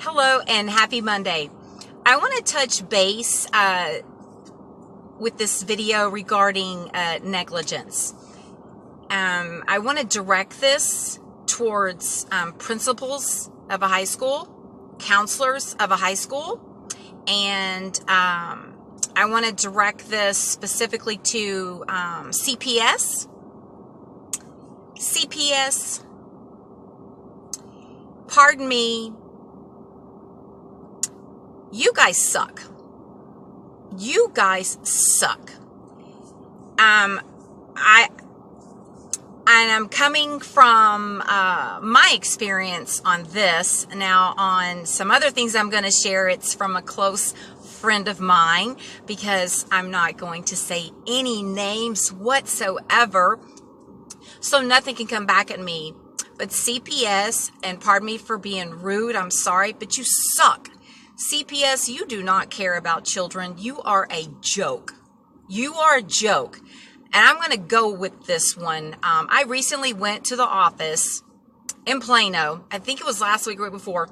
Hello and happy Monday. I want to touch base with this video regarding negligence. I want to direct this towards principals of a high school, counselors of a high school, and I want to direct this specifically to CPS. CPS, pardon me, you guys suck. You guys suck. I'm coming from my experience on this. Now, on some other things I'm going to share, it's from a close friend of mine, because I'm not going to say any names whatsoever, so nothing can come back at me. But CPS, and pardon me for being rude, I'm sorry, but you suck. CPS, you do not care about children. You are a joke. You are a joke. And I'm going to go with this one. I recently went to the office in Plano. I think it was last week or before.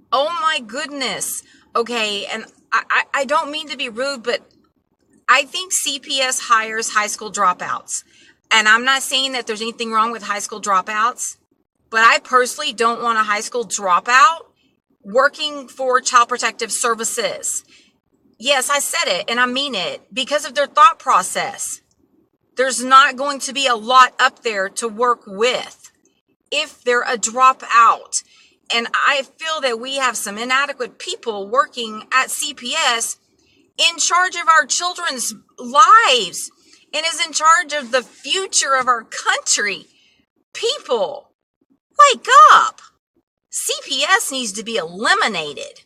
Oh my goodness. Okay, and I don't mean to be rude, but I think CPS hires high school dropouts. And I'm not saying that there's anything wrong with high school dropouts, but I personally don't want a high school dropout working for Child Protective Services. Yes, I said it, and I mean it, because of their thought process. There's not going to be a lot up there to work with if they're a dropout. And I feel that we have some inadequate people working at CPS in charge of our children's lives and is in charge of the future of our country. People, wake up. CPS needs to be eliminated.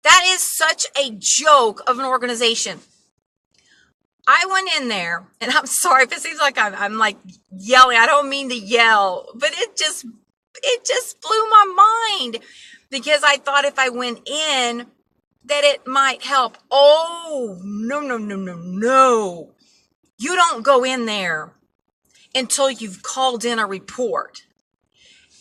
That is such a joke of an organization. I went in there, and I'm sorry if it seems like I'm like yelling. I don't mean to yell, but it just blew my mind, because I thought if I went in that it might help. Oh, no, no, no, no, no. You don't go in there until you've called in a report.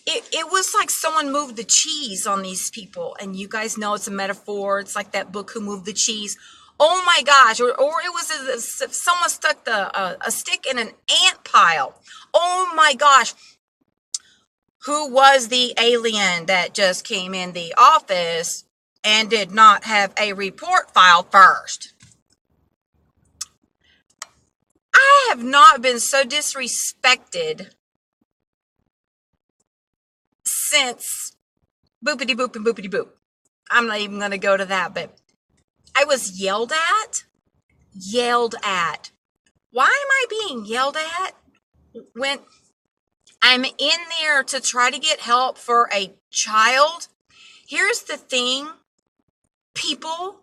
It was like someone moved the cheese on these people, and you guys know it's a metaphor. It's like that book, Who Moved the Cheese. Oh my gosh. Or it was as if someone stuck a stick in an ant pile. Oh my gosh. Who was the alien that just came in the office and did not have a report filed first? I have not been so disrespected since boopity boop and boopity boop. I'm not even going to go to that, but I was yelled at. Yelled at. Why am I being yelled at when I'm in there to try to get help for a child? Here's the thing. People.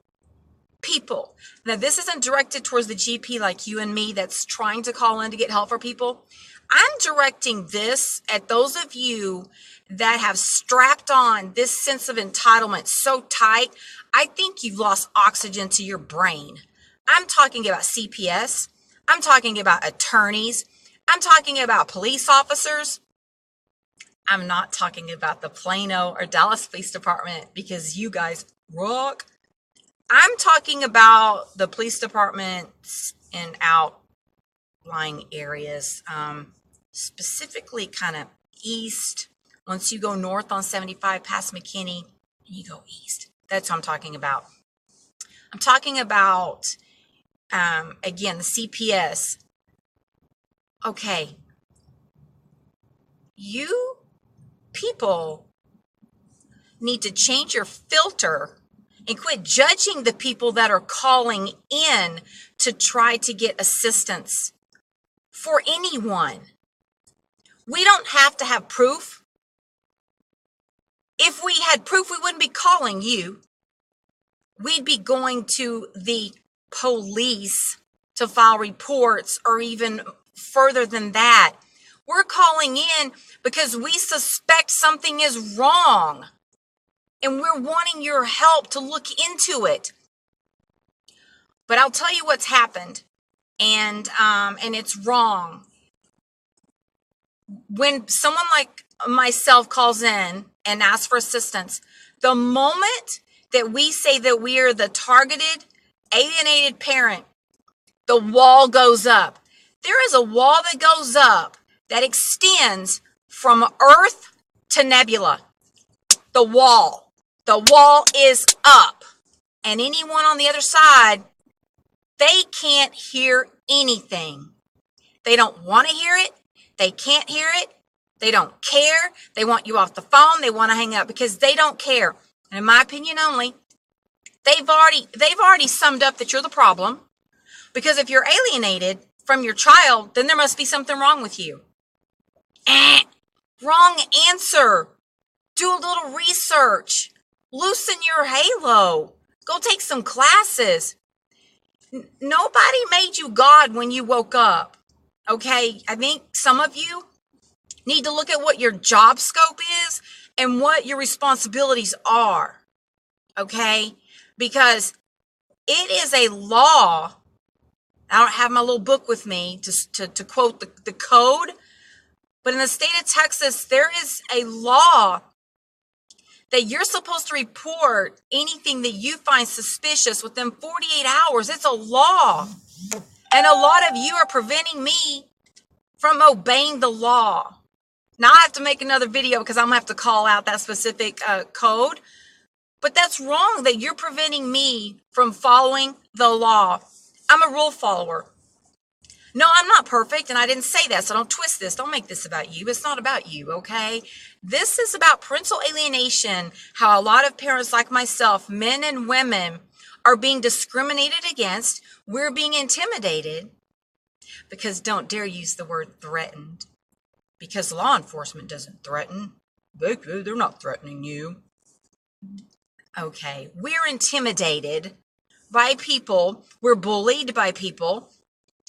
Now, this isn't directed towards the GP like you and me that's trying to call in to get help for people. I'm directing this at those of you that have strapped on this sense of entitlement so tight, I think you've lost oxygen to your brain. I'm talking about CPS. I'm talking about attorneys. I'm talking about police officers. I'm not talking about the Plano or Dallas Police Department, because you guys rock. I'm talking about the police departments in outlying areas, specifically kind of east. Once you go north on 75 past McKinney, you go east. That's what I'm talking about. I'm talking about, again, the CPS. Okay. You people need to change your filter and quit judging the people that are calling in to try to get assistance for anyone. We don't have to have proof. If we had proof, we wouldn't be calling you. We'd be going to the police to file reports, or even further than that. We're calling in because we suspect something is wrong, and we're wanting your help to look into it. But I'll tell you what's happened, and it's wrong. When someone like myself calls in and asks for assistance, the moment that we say that we are the targeted, alienated parent, the wall goes up. There is a wall that goes up that extends from Earth to nebula. The wall. The wall is up. And anyone on the other side, they can't hear anything. They don't want to hear it. They can't hear it. They don't care. They want you off the phone. They want to hang up because they don't care. And in my opinion only, they've already summed up that you're the problem. Because if you're alienated from your child, then there must be something wrong with you. Wrong answer. Do a little research. Loosen your halo. Go take some classes. Nobody made you God when you woke up. Okay? I think some of you need to look at what your job scope is and what your responsibilities are. Okay? Because it is a law. I don't have my little book with me to quote the code, but in the state of Texas, there is a law that you're supposed to report anything that you find suspicious within 48 hours. It's a law. And a lot of you are preventing me from obeying the law. Now I have to make another video because I'm going to have to call out that specific code. But that's wrong that you're preventing me from following the law. I'm a rule follower. No, I'm not perfect, and I didn't say that, so don't twist this. Don't make this about you. It's not about you, okay? This is about parental alienation, how a lot of parents like myself, men and women, are being discriminated against. We're being intimidated because don't dare use the word threatened, because law enforcement doesn't threaten. They're not threatening you. Okay, we're intimidated by people. We're bullied by people.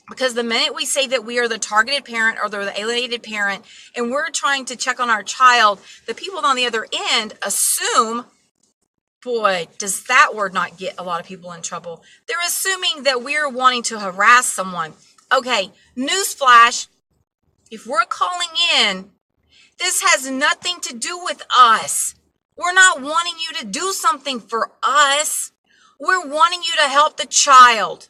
Because the minute we say that we are the targeted parent or the alienated parent and we're trying to check on our child, the people on the other end assume, boy, does that word not get a lot of people in trouble? They're assuming that we're wanting to harass someone. Okay, newsflash, if we're calling in, this has nothing to do with us. We're not wanting you to do something for us. We're wanting you to help the child.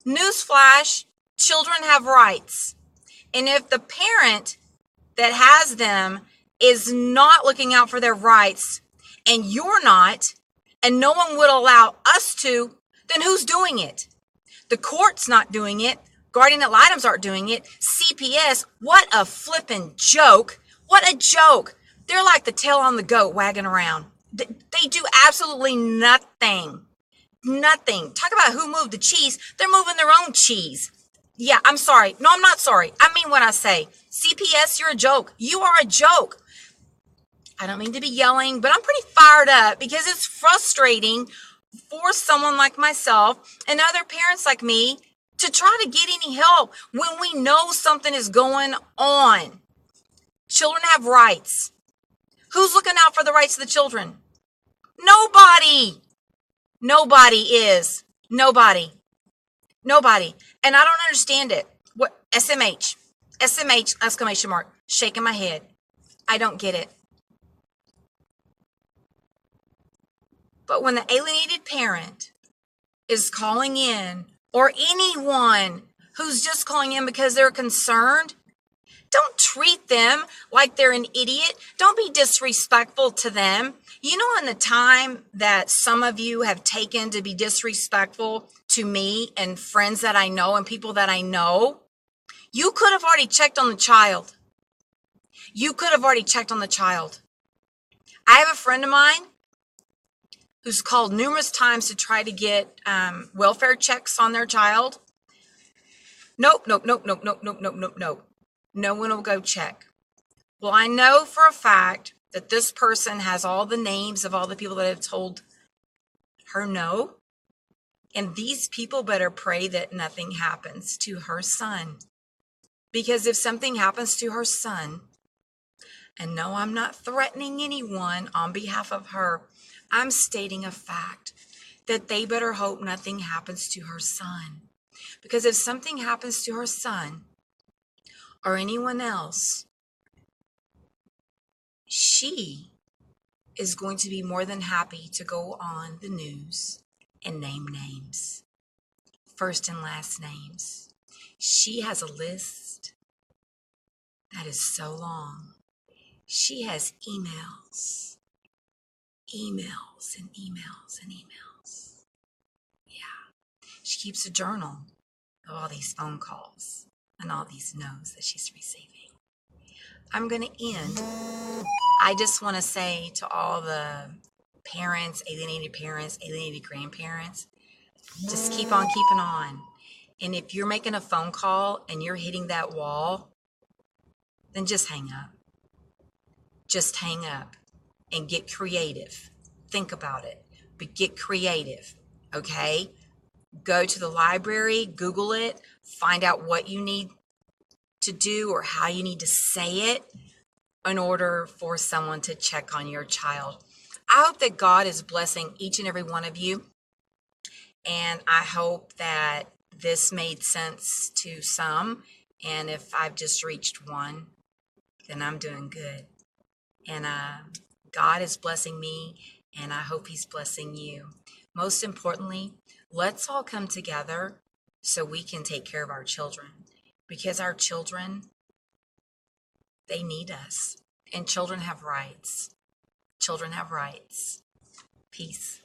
Newsflash, children have rights. And if the parent that has them is not looking out for their rights, and you're not, and no one would allow us to, then who's doing it? The court's not doing it. Guardian ad litems aren't doing it. CPS, what a flippin' joke. What a joke. They're like the tail on the goat wagging around. They do absolutely nothing. Nothing. Talk about who moved the cheese. They're moving their own cheese. Yeah, I'm sorry. No, I'm not sorry. I mean what I say. CPS, you're a joke. You are a joke. I don't mean to be yelling, but I'm pretty fired up because it's frustrating for someone like myself and other parents like me to try to get any help when we know something is going on. Children have rights. Who's looking out for the rights of the children? Nobody. Nobody is. Nobody. Nobody. And I don't understand it. What? SMH. SMH, exclamation mark. Shaking my head. I don't get it. But when the alienated parent is calling in, or anyone who's just calling in because they're concerned, don't treat them like they're an idiot. Don't be disrespectful to them. You know, in the time that some of you have taken to be disrespectful to me and friends that I know and people that I know, you could have already checked on the child. You could have already checked on the child. I have a friend of mine who's called numerous times to try to get welfare checks on their child. Nope. No one will go check. Well, I know for a fact that this person has all the names of all the people that have told her no. And these people better pray that nothing happens to her son. Because if something happens to her son, and no, I'm not threatening anyone on behalf of her, I'm stating a fact that they better hope nothing happens to her son. Because if something happens to her son, or anyone else, she is going to be more than happy to go on the news and name names, first and last names. She has a list that is so long. She has emails, emails and emails and emails. Yeah. She keeps a journal of all these phone calls and all these no's that she's receiving. I'm going to end. I just want to say to all the parents, alienated grandparents, just keep on keeping on. And if you're making a phone call and you're hitting that wall, then just hang up. Just hang up and get creative. Think about it, but get creative, okay? Go to the library, Google it, find out what you need to do or how you need to say it in order for someone to check on your child. I hope that God is blessing each and every one of you. And I hope that this made sense to some. And if I've just reached one, then I'm doing good. And God is blessing me, and I hope He's blessing you. Most importantly, let's all come together so we can take care of our children, because our children, they need us. And children have rights. Children have rights. Peace.